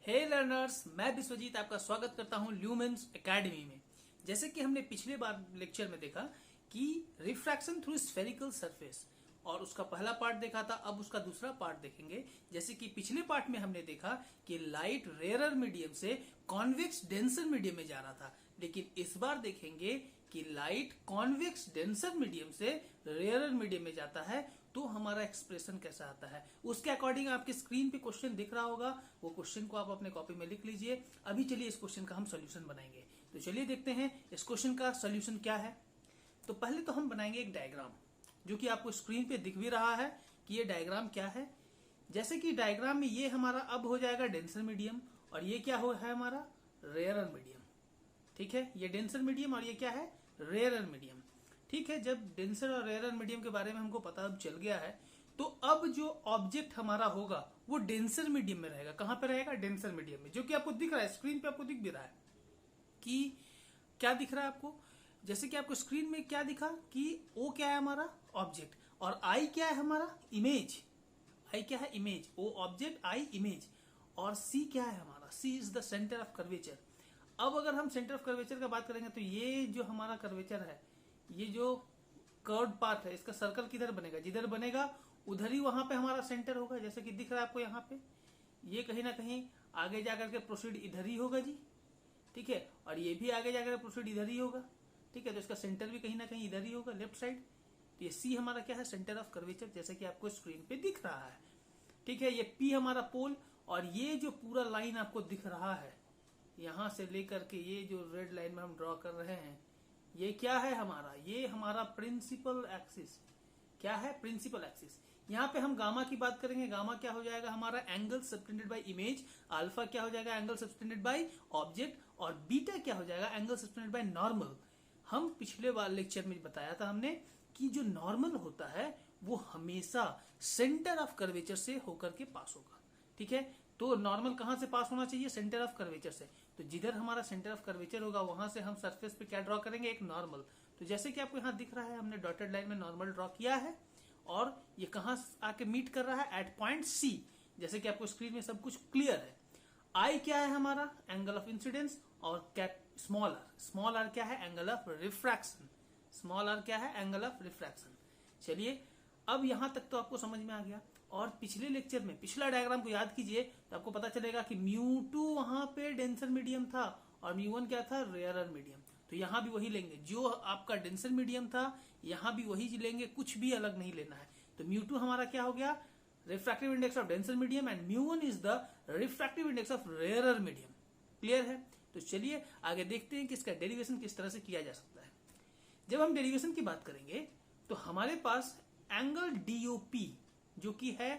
हे learners, मैं विश्वजीत आपका स्वागत करता हूं ल्यूमेंस एकेडमी में। जैसे कि हमने पिछले बार लेक्चर में देखा कि रिफ्रैक्शन थ्रू स्फेरिकल सरफेस और उसका पहला पार्ट देखा था, अब उसका दूसरा पार्ट देखेंगे। जैसे कि पिछले पार्ट में हमने देखा कि लाइट रेयर मीडियम से कॉन्वेक्स डेंसर मीडियम में जा रहा था, लेकिन इस बार देखेंगे कि लाइट कॉन्वेक्स डेंसर मीडियम से रेयर मीडियम में जाता है तो हमारा एक्सप्रेशन कैसा आता है। उसके अकॉर्डिंग आपके स्क्रीन पे क्वेश्चन दिख रहा होगा, वो क्वेश्चन को आप अपने कॉपी में लिख लीजिए। अभी चलिए इस क्वेश्चन का हम सोल्यूशन बनाएंगे। तो चलिए देखते हैं इस क्वेश्चन का सोल्यूशन क्या है। तो पहले तो हम बनाएंगे एक डायग्राम, जो कि आपको स्क्रीन पे दिख भी रहा है कि ये डायग्राम क्या है। जैसे कि डायग्राम में ये हमारा अब हो जाएगा डेंसर मीडियम और ये क्या है हमारा रेयर मीडियम। ठीक है, ये डेंसर मीडियम और ये क्या है रेयर मीडियम। ठीक है, जब डेंसर और रेयर मीडियम के बारे में हमको पता अब चल गया है, तो अब जो ऑब्जेक्ट हमारा होगा वो डेंसर मीडियम में रहेगा। कहां पे रहेगा? डेंसर मीडियम में, जो कि आपको दिख रहा है स्क्रीन पे, आपको दिख भी रहा है कि क्या दिख रहा है आपको। जैसे कि आपको स्क्रीन में क्या दिखा कि ओ क्या है हमारा ऑब्जेक्ट और आई क्या है हमारा इमेज। आई क्या है? Image. O object, I image. और सी क्या है हमारा? C is the centre of curvature. अब अगर हम सेंटर ऑफ कर्वेचर का बात करेंगे तो ये जो हमारा कर्वेचर है, ये जो कर्व पाथ है, इसका सर्कल किधर बनेगा? जिधर बनेगा उधर ही वहां पे हमारा सेंटर होगा। जैसे कि दिख रहा है आपको यहाँ पे, ये कहीं ना कहीं आगे जाकर के प्रोसीड इधर ही होगा जी। ठीक है, और ये भी आगे जाकर प्रोसीड इधर ही होगा। ठीक है, तो इसका सेंटर भी कहीं ना कहीं इधर ही होगा, लेफ्ट साइड। तो ये सी हमारा क्या है? सेंटर ऑफ कर्वेचर, जैसे कि आपको स्क्रीन पे दिख रहा है। ठीक है, ये पी हमारा पोल और ये जो पूरा लाइन आपको दिख रहा है, यहां से लेकर के ये जो रेड लाइन में हम ड्रॉ कर रहे हैं, ये क्या है हमारा? ये हमारा प्रिंसिपल एक्सिस। क्या है? Principal axis. यहाँ पे हम गामा की बात करेंगे। गामा क्या हो जाएगा हमारा? Angle subtended bye image. Alpha क्या हो जाएगा? Angle subtended by object. और बीटा क्या हो जाएगा? Angle subtended by normal. हम पिछले बार लेक्चर में बताया था हमने कि जो नॉर्मल होता है वो हमेशा सेंटर ऑफ कर्वेचर से होकर के पास होगा। ठीक है, तो नॉर्मल कहां से पास होना चाहिए? सेंटर ऑफ कर्वेचर से। तो जिधर हमारा सेंटर ऑफ कर्वेचर होगा वहां से हम सरफेस पे क्या ड्रॉ करेंगे? एक नॉर्मल। तो जैसे कि आपको यहाँ दिख रहा है, हमने डॉटेड लाइन में नॉर्मल ड्रॉ किया है और ये कहां आके मीट कर रहा है? At point C. जैसे कि आपको स्क्रीन में सब कुछ क्लियर है। आई क्या है हमारा? Angle of incidence. और cap small R. Small R क्या है? Angle of refraction. Small R क्या है? Angle of refraction. चलिए, अब यहां तक तो आपको समझ में आ गया। और पिछले लेक्चर में पिछला डायग्राम को याद कीजिए तो आपको पता चलेगा कि μ2 वहां पे डेंसर मीडियम था और μ1 क्या था? Rare medium. तो यहां भी वही लेंगे, जो आपका डेंसर मीडियम था यहां भी वही लेंगे, कुछ भी अलग नहीं लेना है। तो μ2 हमारा क्या हो गया? Refractive index of denser medium and μ1 is the refractive index of rare medium. Clear है? तो चलिए आगे देखते हैं कि इसका डेरिवेशन किस तरह से किया जा सकता है। जब हम डेरिवेशन की बात करेंगे तो हमारे पास एंगल DOP, जो कि है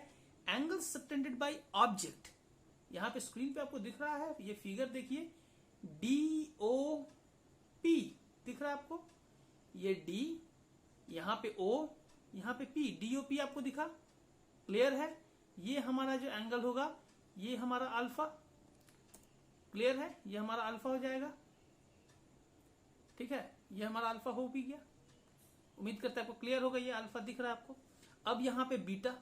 एंगल सबटेंडेड बाय ऑब्जेक्ट, यहां पे स्क्रीन पे आपको दिख रहा है, ये फिगर देखिए, DOP दिख रहा है आपको। ये D, यहां पे O, यहां पे P। DOP आपको दिखा? क्लियर है? ये हमारा जो एंगल होगा ये हमारा अल्फा। क्लियर है? ये हमारा अल्फा हो जाएगा। ठीक है, ये हमारा अल्फा हो भी गया। उम्मीद करते हैं आपको क्लियर होगा, ये अल्फा दिख रहा है आपको। अब यहां पे बीटा,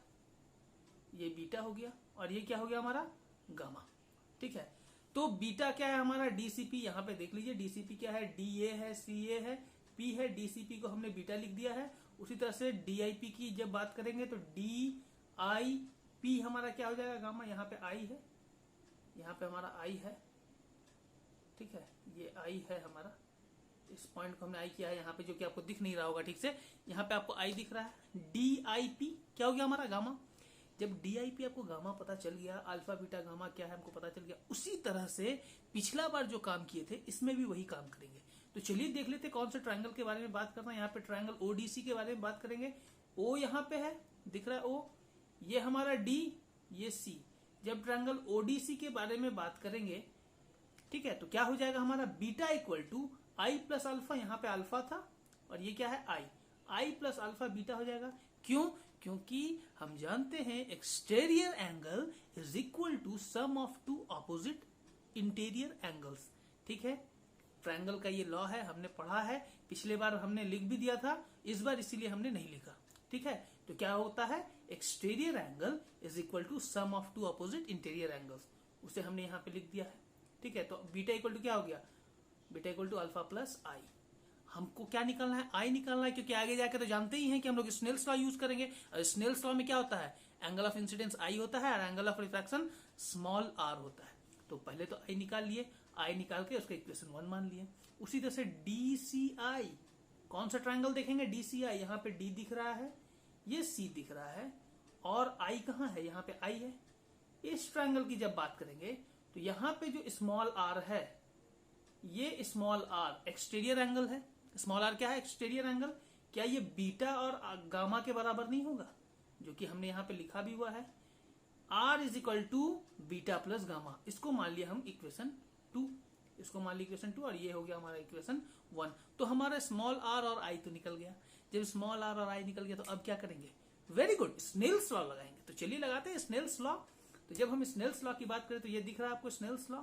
ये बीटा हो गया और ये क्या हो गया हमारा? गामा। ठीक है, तो बीटा क्या है हमारा? DCP। यहां पे देख लीजिए DCP क्या है? DA है, CA है, P है। DCP को हमने बीटा लिख दिया है। उसी तरह से DIP की जब बात करेंगे तो DIP हमारा क्या हो जाएगा? गामा। यहाँ पे I है, यहाँ पे हमारा I है। ठीक है, ये I है हमारा। इस पॉइंट को हमने आई किया है यहाँ पे, जो कि आपको दिख नहीं रहा होगा ठीक से। यहाँ पे आपको आई दिख रहा है। DIP क्या हो गया हमारा? गामा। जब DIP आपको गामा पता चल गया, अल्फा बीटा गामा क्या है हमको पता चल गया, उसी तरह से पिछला बार जो काम किए थे इसमें भी वही काम करेंगे। तो चलिए देख लेते कौन से ट्रायंगल के बारे में बात करना है। यहाँ पे ट्रायंगल ODC के बारे में बात करेंगे। O यहाँ पे है, दिख रहा है O, ये हमारा D, ये C। जब ट्रायंगल ODC के बारे में बात करेंगे, ठीक है, तो क्या हो जाएगा हमारा? Beta equal to I plus alpha. यहाँ पे अल्फा था और ये क्या है? आई प्लस अल्फा बीटा हो जाएगा। क्यों? क्योंकि हम जानते हैं exterior angle is equal to sum of two opposite interior angles. ठीक है, ट्रायंगल का ये लॉ है, हमने पढ़ा है, पिछले बार हमने लिख भी दिया था, इस बार इसीलिए हमने नहीं लिखा। ठीक है, तो क्या होता है? Exterior angle is equal to sum of two opposite interior angles. उसे हमने यहाँ पे लिख दिया है। ठीक है, तो बीटा इक्वल टू क्या हो गया, beta equal to alpha plus I. हमको क्या निकालना है, आई निकालना है, क्योंकि आगे जाकर तो जानते ही हैं कि हम लोग स्नेल्स लॉ यूज करेंगे। और स्नेल्स लॉ में क्या होता है, एंगल ऑफ इंसिडेंस आई होता है और angle of refraction small r होता है। तो पहले तो आई निकाल लिए, आई निकाल के उसका इक्वेशन 1 मान लिए। उसी तरह से डी सी आई, कौन सा ट्रायंगल देखेंगे, डी सी आई, यहाँ पे डी दिख रहा है, ये सी दिख रहा है, और आई कहाँ है, यहाँ पे आई है। इस ट्रायंगल की जब बात करेंगे तो यहाँ पे जो स्मॉल आर है, ये स्मॉल आर एक्सटीरियर एंगल है। स्मॉल आर क्या है, एक्सटीरियर एंगल। क्या ये बीटा और गामा के बराबर नहीं होगा, जो कि हमने यहाँ पे लिखा भी हुआ है, r is equal to beta plus gamma. इसको मान लिया हम इक्वेशन 2, इसको मान लिया इक्वेशन 2, और ये हो गया हमारा इक्वेशन 1। तो हमारा स्मॉल आर और आई तो निकल गया। जब स्मॉल आर और आई निकल गया तो अब क्या करेंगे, वेरी गुड, स्नेल्स लॉ लगाएंगे। तो चलिए लगाते हैं स्नेल्स लॉ। तो जब हम स्नेल्स लॉ की बात करें तो ये दिख रहा है आपको Snell's law,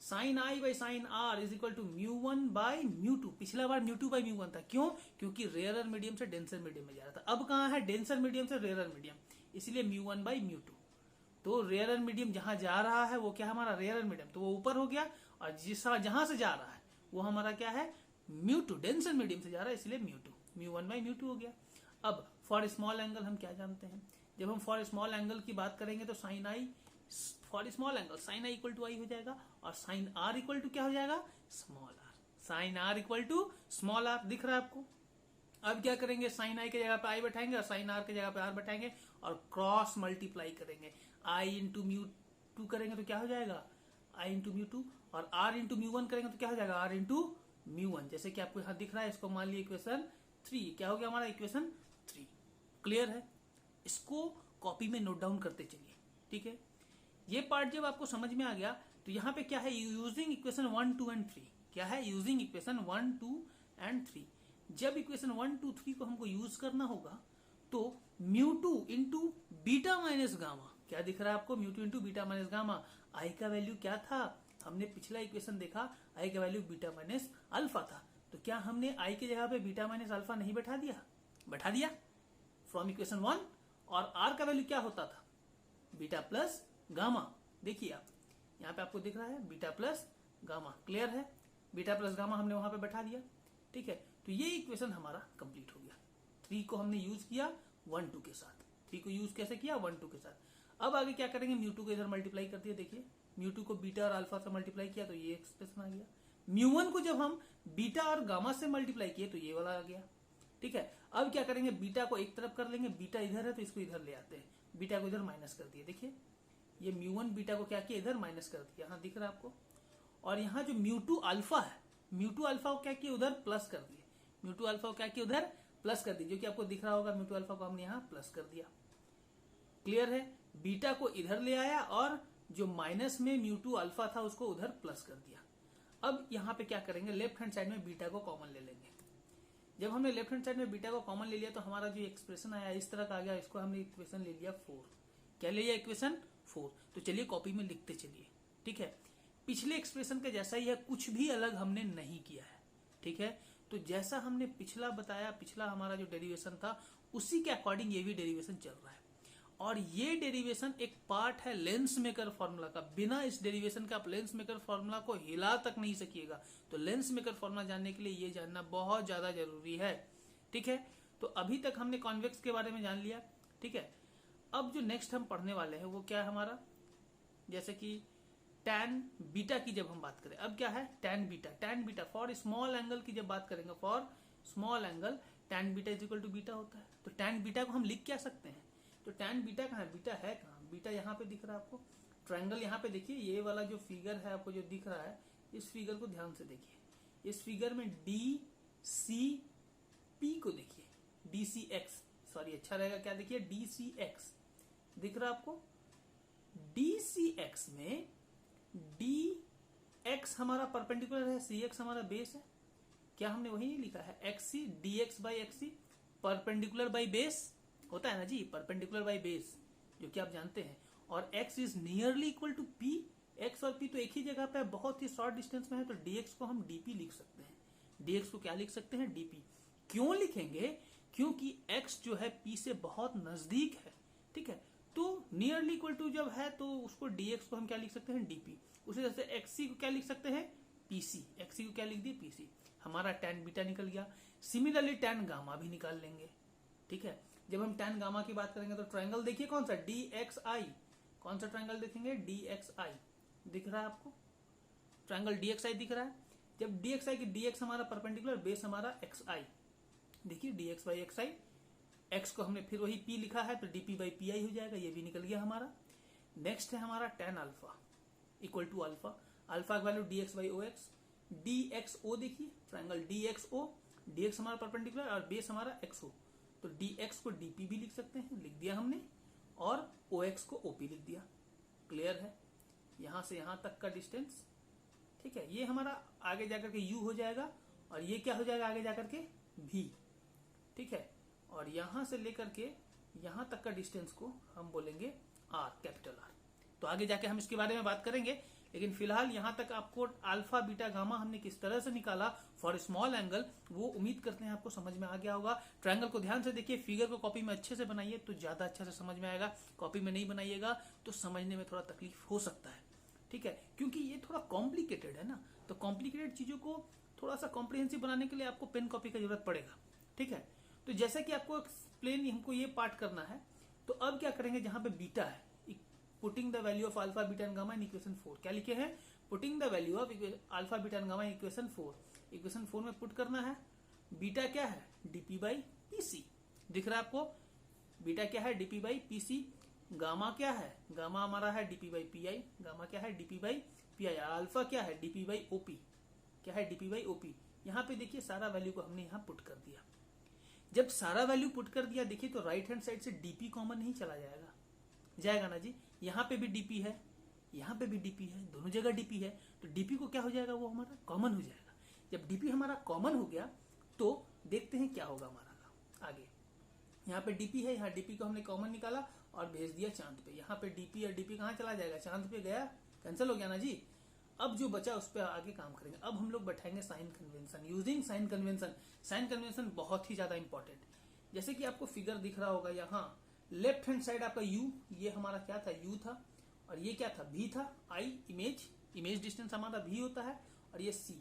sine i by sine r is equal to mu 1 by mu 2। पिछला बार म्यू 2 बाई म्यू 1 था, क्यों, क्योंकि रेयरर मीडियम से डेंसर मीडियम में जा रहा था। अब कहाँ है, डेंसर मीडियम से रेयरर मीडियम, इसलिए म्यू 1 बाई म्यू 2। तो रेयरर मीडियम जहां जा रहा है वो क्या हमारा रेयरर मीडियम, तो वो ऊपर हो गया, और जहां से जा रहा है वो हमारा क्या है, म्यू 2, डेंसर मीडियम से जा रहा है, इसलिए म्यू 2, म्यू 1 बाई म्यू 2 हो गया। अब फॉर स्मॉल एंगल हम क्या जानते हैं, जब हम फॉर स्मॉल एंगल की बात करेंगे तो sine I, for small angle sine I equal to I हो जाएगा, और साइन आर इक्वल टू क्या हो जाएगा, small r. Sine r equal to small r दिख रहा है आपको। अब क्या करेंगे, साइन आई की जगह पे आई बैठाएंगे और साइन आर की जगह पे आर बैठाएंगे और क्रॉस मल्टीप्लाई करेंगे। आई इंटू म्यू 2 करेंगे तो क्या हो जाएगा, आई इंटू म्यू 2, और आर इंटू म्यू 1 करेंगे तो क्या हो जाएगा, आर इंटू म्यू 1। जैसे कि आपको यहाँ दिख रहा है, इसको मान लिया इक्वेशन 3। क्या हो गया हमारा इक्वेशन 3। क्लियर है, इसको कॉपी में नोट डाउन करते चलिए। ठीक है, ये पार्ट जब आपको समझ में आ गया तो यहाँ पे क्या है, यूजिंग इक्वेशन 1, 2 एंड 3। क्या है, यूजिंग इक्वेशन 1, 2 एंड 3। जब इक्वेशन 1, 2, 3 को हमको यूज करना होगा तो mu 2 into beta minus gamma, क्या दिख रहा है आपको, mu 2 into beta minus gamma. I का वैल्यू क्या था, हमने पिछला इक्वेशन देखा, आई का वैल्यू बीटा माइनस अल्फा था। तो क्या हमने आई की जगह पे बीटा माइनस अल्फा नहीं बैठा दिया, बैठा दिया फ्रॉम इक्वेशन 1। और आर का वैल्यू क्या होता था, बीटा प्लस गामा। देखिए आप यहाँ पे आपको दिख रहा है बीटा प्लस गामा। क्लियर है, बीटा प्लस गामा हमने वहां पे बैठा दिया। ठीक है, तो ये इक्वेशन हमारा कंप्लीट हो गया। 3 को हमने यूज किया 1, 2 के साथ। 3 को यूज कैसे किया, 1, 2 के साथ। अब आगे क्या करेंगे, म्यू 2 को इधर मल्टीप्लाई कर दिया। देखिए म्यू 2 को बीटा और अल्फा से मल्टीप्लाई किया तो ये एक्सप्रेशन आ गया। म्यू 1 को जब हम बीटा और गामा से मल्टीप्लाई किए तो ये वाला आ गया। ठीक है, अब क्या करेंगे, बीटा को एक तरफ कर लेंगे, बीटा इधर है तो इसको इधर ले आते हैं, बीटा को इधर माइनस कर दिए। देखिए ये म्यू 1 बीटा को क्या किया, इधर माइनस कर दिया, यहाँ दिख रहा है आपको। और यहाँ जो म्यू 2 अल्फा है, म्यू 2 अल्फा को क्या किया, उधर प्लस कर दिए। म्यू 2 अल्फा को क्या किया, उधर प्लस कर दिया, जो कि आपको दिख रहा होगा। म्यू 2 अल्फा को हमने यहाँ प्लस कर दिया। क्लियर है, बीटा को इधर ले आया और जो माइनस में म्यू 2 अल्फा था उसको उधर प्लस कर दिया। अब यहाँ पे क्या करेंगे, लेफ्ट हैंड साइड में बीटा को कॉमन ले लेंगे। जब हमने लेफ्ट हैंड साइड में बीटा को कॉमन ले लिया तो हमारा जो एक्सप्रेशन आया इस तरह का आ गया। इसको हमने इक्वेशन ले लिया 4। क्या ले लिया, इक्वेशन 4। तो चलिए कॉपी में लिखते चलिए। ठीक है, पिछले एक्सप्रेशन के जैसा ही है, कुछ भी अलग हमने नहीं किया है। ठीक है, तो जैसा हमने पिछला बताया, पिछला हमारा जो डेरिवेशन था उसी के अकॉर्डिंग ये भी डेरिवेशन चल रहा है। और ये डेरिवेशन एक पार्ट है लेंस मेकर फॉर्मूला का। बिना इस डेरिवेशन का आप लेंस मेकर फॉर्मूला को हिला तक नहीं सकिएगा। तो लेंस मेकर फॉर्मूला जानने के लिए ये जानना बहुत ज्यादा जरूरी है। ठीक है, तो अभी तक हमने कॉन्वेक्स के बारे में जान लिया। ठीक है, अब जो नेक्स्ट हम पढ़ने वाले हैं वो क्या है हमारा, जैसे कि टैन बीटा की जब हम बात करें, अब क्या है tan beta. Tan beta for small angle की जब बात करेंगे, for small angle tan beta is equal to beta होता है। तो टैन बीटा को हम लिख क्या सकते हैं, तो टैन बीटा कहाँ है, बीटा है कहाँ, बीटा यहाँ पे दिख रहा है आपको। ट्रायंगल यहाँ पे देखिए, ये वाला जो फिगर है आपको जो दिख रहा है, इस फिगर को ध्यान से देखिए। इस फिगर में डी सी पी को देखिए, डी सी एक्स, सॉरी अच्छा रहेगा क्या, देखिए डी सी एक्स दिख रहा है आपको। डी सी एक्स में डी एक्स हमारा परपेंडिकुलर है, सी एक्स हमारा बेस है। क्या हमने वही नहीं लिखा है, x c d x by x c, perpendicular by base होता है ना जी, परपेंडिकुलर बाई बेस, जो कि आप जानते हैं। और x is nearly equal to p, x और p तो एक ही जगह पे बहुत ही शॉर्ट डिस्टेंस में है, तो dx को हम dp लिख सकते हैं। dx को क्या लिख सकते हैं, dp। क्यों लिखेंगे, क्योंकि x जो है p से बहुत नजदीक है। ठीक है, तो नियरली इक्वल टू जब है तो उसको dx को हम क्या लिख सकते हैं, dp। उसी तरह से xc को क्या लिख सकते हैं, pc। xc को क्या लिख दिए, pc। हमारा tan बीटा निकल गया। सिमिलरली tan गामा भी निकाल लेंगे। ठीक है, जब हम tan गामा की बात करेंगे तो ट्रायंगल देखिए कौन सा, dxi। कौन सा ट्रायंगल देखेंगे, dxi। दिख रहा है आपको, ट्रायंगल dxi दिख रहा है। जब dxi की dx हमारा परपेंडिकुलर, बेस हमारा xi। देखिए dx बाई xi, x को हमने फिर वही p लिखा है तो dp बाई pi हो जाएगा, ये भी निकल गया हमारा। नेक्स्ट है हमारा tan alpha equal to alpha. Alpha का value dx by ox। dxo देखिए, ट्रायंगल dxo, dx हमारा परपेंडिकुलर और बेस हमारा xo, तो dx को dp भी लिख सकते हैं, लिख दिया हमने, और ox को op लिख दिया। क्लियर है, यहां से यहां तक का डिस्टेंस। ठीक है, ये हमारा आगे जाकर के u हो जाएगा, और ये क्या हो जाएगा आगे जाकर के v। ठीक है, और यहां से लेकर के यहां तक का डिस्टेंस को हम बोलेंगे r, कैपिटल R। तो आगे जाके हम इसके बारे में बात करेंगे, लेकिन फिलहाल यहां तक आपको अल्फा बीटा गामा हमने किस तरह से निकाला फॉर स्मॉल एंगल, वो उम्मीद करते हैं आपको समझ में आ गया होगा। ट्रायंगल को ध्यान से देखिए, फिगर को कॉपी में अच्छे से बनाइए तो ज्यादा अच्छा से समझ में आएगा। कॉपी में नहीं बनाइएगा तो समझने में थोड़ा तकलीफ हो सकता है। ठीक है, क्योंकि ये थोड़ा कॉम्प्लिकेटेड है ना, तो कॉम्प्लिकेटेड चीजों को थोड़ा सा कॉम्प्रिहेंसिव बनाने के लिए आपको पेन कॉपी की जरूरत पड़ेगा। ठीक है, तो जैसा कि आपको एक्सप्लेन हमको ये पार्ट करना है, तो अब क्या करेंगे, जहां पे बीटा है, putting the value of alpha beta and gamma in equation 4। क्या लिखे हैं, putting the value of alpha beta and gamma in equation 4। Equation 4 में पुट करना है। बीटा क्या है, dp बाई पीसी। दिख रहा है आपको, बीटा क्या है, dp बाई पीसी। गामा क्या है, गामा हमारा है dp बाई पी। गामा क्या है, dp बाई पी। अल्फा क्या है, dp बाई ओपी। क्या है, dp बाई ओपी। यहाँ पे देखिए सारा वैल्यू को हमने यहाँ पुट कर दिया। जब सारा वैल्यू पुट कर दिया, देखिए तो राइट हैंड साइड से dp कॉमन नहीं चला जाएगा, जाएगा ना जी। यहाँ पे भी dp है, यहाँ पे भी dp है, दोनों जगह dp है, तो dp को क्या हो जाएगा, वो हमारा कॉमन हो जाएगा। जब dp हमारा कॉमन हो गया तो देखते हैं क्या होगा हमारा आगे। यहाँ पे dp है, यहाँ dp को हमने कॉमन निकाला और भेज दिया चांद पे। यहाँ पे dp और dp कहाँ चला जाएगा, चांद पे गया, कैंसिल हो गया ना जी। अब जो बचा उस पर आगे काम करेंगे। अब हम लोग बैठाएंगे sign convention, using sign convention. Sign convention बहुत ही ज्यादा इंपॉर्टेंट। जैसे कि आपको फिगर दिख रहा होगा, यहाँ लेफ्ट हैंड साइड आपका u, ये हमारा क्या था, u था, और ये क्या था, v था। i इमेज डिस्टेंस हमारा v होता है, और ये c।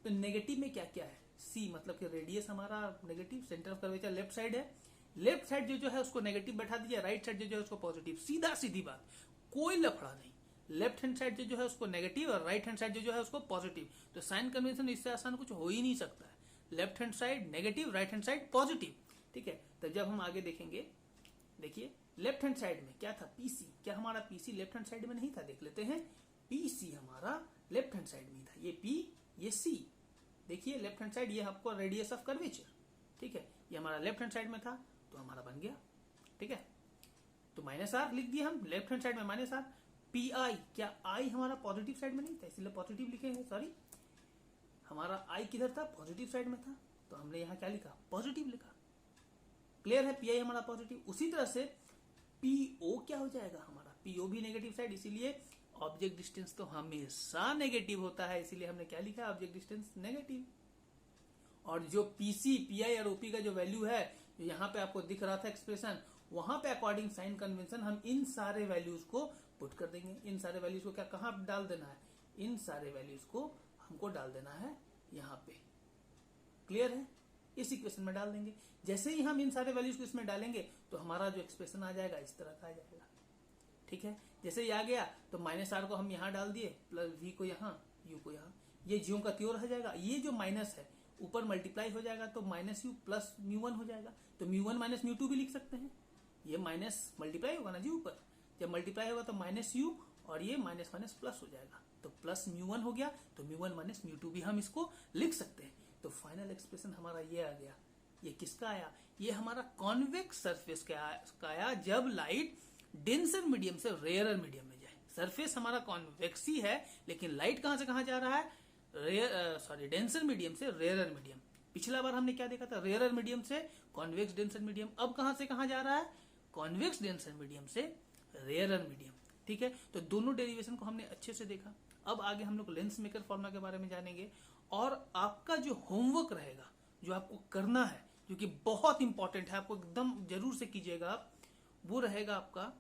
तो नेगेटिव में क्या क्या है, c मतलब कि रेडियस हमारा negative, centre of curvature left side है। लेफ्ट साइड जो है उसको नेगेटिव बैठा दीजिए, राइट साइड जो है उसको पॉजिटिव। सीधा सीधी बात, कोई लफड़ा नहीं। लेफ्ट हैंड साइड जो है उसको नेगेटिव और राइट हैंड साइड जो है उसको पॉजिटिव। तो साइन कन्वेंशन इससे आसान कुछ हो ही नहीं सकता है। Left hand side negative, right hand side positive. ठीक है, तो जब हम आगे देखेंगे, देखिए लेफ्ट हैंड साइड में क्या था, पीसी। क्या हमारा पीसी लेफ्ट हैंड साइड में नहीं था, देख लेते हैं। पीसी हमारा लेफ्ट हैंड साइड में था, ये पी ये सी। देखिए लेफ्ट हैंड साइड, ये आपको रेडियस ऑफ कर्वेचर। ठीक है, ये हमारा लेफ्ट हैंड साइड में था तो हमारा बन गया। ठीक है, तो माइनस आर लिख दिया हम, लेफ्ट हैंड साइड में माइनस आर। पी आई, क्या आई हमारा पॉजिटिव साइड में नहीं था, इसलिए पॉजिटिव लिखे हैं, सॉरी। हमारा आई किधर था, पॉजिटिव साइड में था, तो हमने यहाँ क्या लिखा, पॉजिटिव लिखा। क्लियर है, पी आई हमारा पॉजिटिव। उसी तरह से पीओ क्या हो जाएगा हमारा, पीओ भी नेगेटिव साइड, इसीलिए ऑब्जेक्ट डिस्टेंस तो हमेशा नेगेटिव होता है, इसीलिए हमने क्या लिखा, ऑब्जेक्ट डिस्टेंस नेगेटिव। और जो पीसी, पीआई और ओपी का जो वैल्यू है, जो यहाँ पे आपको दिख रहा था एक्सप्रेशन, वहां पे अकॉर्डिंग साइन कन्वेंशन हम इन सारे वैल्यूज को पुट कर देंगे। इन सारे वैल्यूज को क्या कहाँ डाल देना है, इन सारे वैल्यूज को हमको डाल देना है यहाँ पे। क्लियर है, इस इक्वेशन में डाल देंगे। जैसे ही हम इन सारे वैल्यूज को इसमें डालेंगे तो हमारा जो एक्सप्रेशन आ जाएगा इस तरह का आ जाएगा। ठीक है, जैसे ही आ गया तो माइनस आर को हम यहाँ डाल दिए, प्लस वी को यहाँ, यू को यहाँ, ये ज्यों का त्यों रह जाएगा। ये जो माइनस है ऊपर मल्टीप्लाई हो जाएगा तो minus you plus mu one हो जाएगा, तो mu one minus mu two भी लिख सकते हैं। ये माइनस मल्टीप्लाई होगा ना जी ऊपर, जब मल्टीप्लाई होगा तो माइनस यू और ये माइनस माइनस प्लस हो जाएगा, तो प्लस म्यू वन हो गया, तो mu one minus mu two भी हम इसको लिख सकते हैं। तो फाइनल एक्सप्रेशन हमारा ये आ गया। ये किसका आया, ये हमारा कॉन्वेक्स सरफेस का आया, जब लाइट डेंसर मीडियम से रेयरर मीडियम में जाए। सरफेस हमारा कॉन्वेक्स ही है, लेकिन लाइट कहां से कहां जा रहा है, डेंसर मीडियम से रेयरर मीडियम। पिछला बार हमने क्या देखा था, रेयरर मीडियम से कॉन्वेक्स डेंसर मीडियम। अब कहां से कहां जा रहा है, कॉन्वेक्स डेंसर मीडियम से रेयरर मीडियम। ठीक है, तो दोनों डेरिवेशन को हमने अच्छे से देखा। अब आगे हम लोग लेंस मेकर फॉर्मूला के बारे में जानेंगे, और आपका जो होमवर्क रहेगा, जो आपको करना है, जो कि बहुत इंपॉर्टेंट है, आपको एकदम जरूर से कीजिएगा आप, वो रहेगा आपका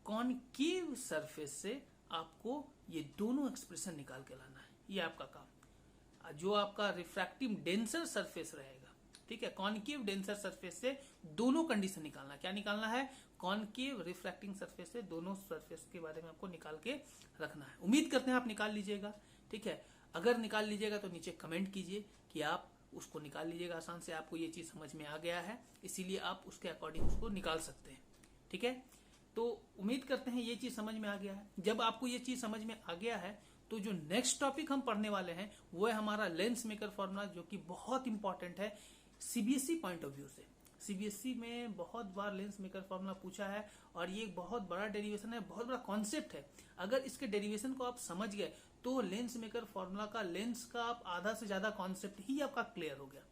कॉनकेव सरफेस से आपको ये दोनों एक्सप्रेशन निकाल के लाना है, ये आपका काम। जो आपका रिफ्रैक्टिव डेंसर सरफेस रहेगा, ठीक है, कॉनकेव डेंसर सरफेस से दोनों कंडीशन निकालना। क्या निकालना है? कॉनकेव रिफ्रैक्टिंग सरफेस से दोनों सरफेस के बारे में आपको निकाल के रखना है। उम्मीद करते हैं आप निकाल लीजिएगा, ठीक है। अगर निकाल लीजिएगा तो नीचे कमेंट कीजिए कि आप उसको निकाल लीजिएगा आसान से, आपको ये चीज समझ में आ गया है, इसीलिए आप उसके अकॉर्डिंग उसको निकाल सकते हैं, ठीक है। तो उम्मीद करते हैं ये चीज समझ में आ गया है। जब आपको ये चीज समझ में आ गया है तो जो नेक्स्ट टॉपिक हम पढ़ने वाले हैं वो है हमारा लेंस मेकर फॉर्मूला, जो कि बहुत इंपॉर्टेंट है सीबीएसई पॉइंट ऑफ व्यू से। सीबीएसई में बहुत बार लेंस मेकर फॉर्मूला पूछा है और ये एक बहुत बड़ा डेरिवेशन है, बहुत बड़ा कॉन्सेप्ट है। अगर इसके डेरिवेशन को आप समझ गए तो लेंस मेकर फॉर्मूला का, लेंस का आप आधा से ज्यादा कॉन्सेप्ट ही आपका क्लियर हो गया।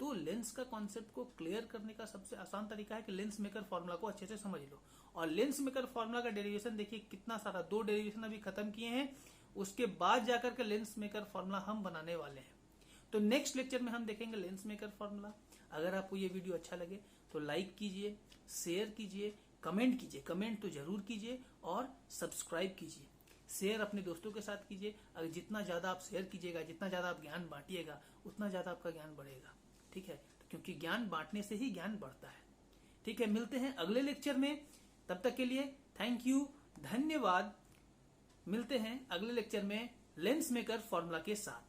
तो लेंस का कॉन्सेप्ट को क्लियर करने का सबसे आसान तरीका है कि लेंस मेकर फॉर्मूला को अच्छे से समझ लो। और लेंस मेकर फॉर्मूला का डेरिवेशन देखिए कितना सारा, 2 डेरिवेशन अभी खत्म किए हैं, उसके बाद जाकर के लेंस मेकर फॉर्मूला हम बनाने वाले हैं। तो नेक्स्ट लेक्चर में हम देखेंगे लेंस मेकर फॉर्मूला। अगर आपको ये वीडियो अच्छा लगे तो लाइक कीजिए, शेयर कीजिए, कमेंट कीजिए, कमेंट तो जरूर कीजिए, और सब्सक्राइब कीजिए। शेयर अपने दोस्तों के साथ कीजिए। अगर जितना ज्यादा आप शेयर कीजिएगा, जितना ज्यादा आप ज्ञान बांटिएगा, उतना ज्यादा आपका ज्ञान बढ़ेगा, ठीक है। क्योंकि ज्ञान बांटने से ही ज्ञान बढ़ता है, ठीक है। मिलते हैं अगले लेक्चर में, तब तक के लिए थैंक यू, धन्यवाद। मिलते हैं अगले लेक्चर में लेंस मेकर फॉर्मूला के साथ।